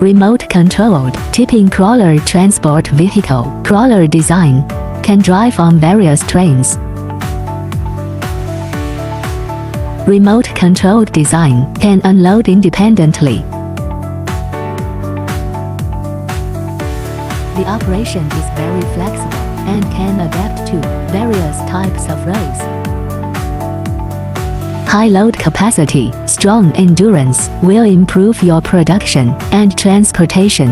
Remote-controlled tipping crawler transport vehicle. Crawler design can drive on various terrains. Remote-controlled design can unload independently. The operation is very flexible and can adapt to various types of roads. High load capacity, strong endurance will improve your production and transportation.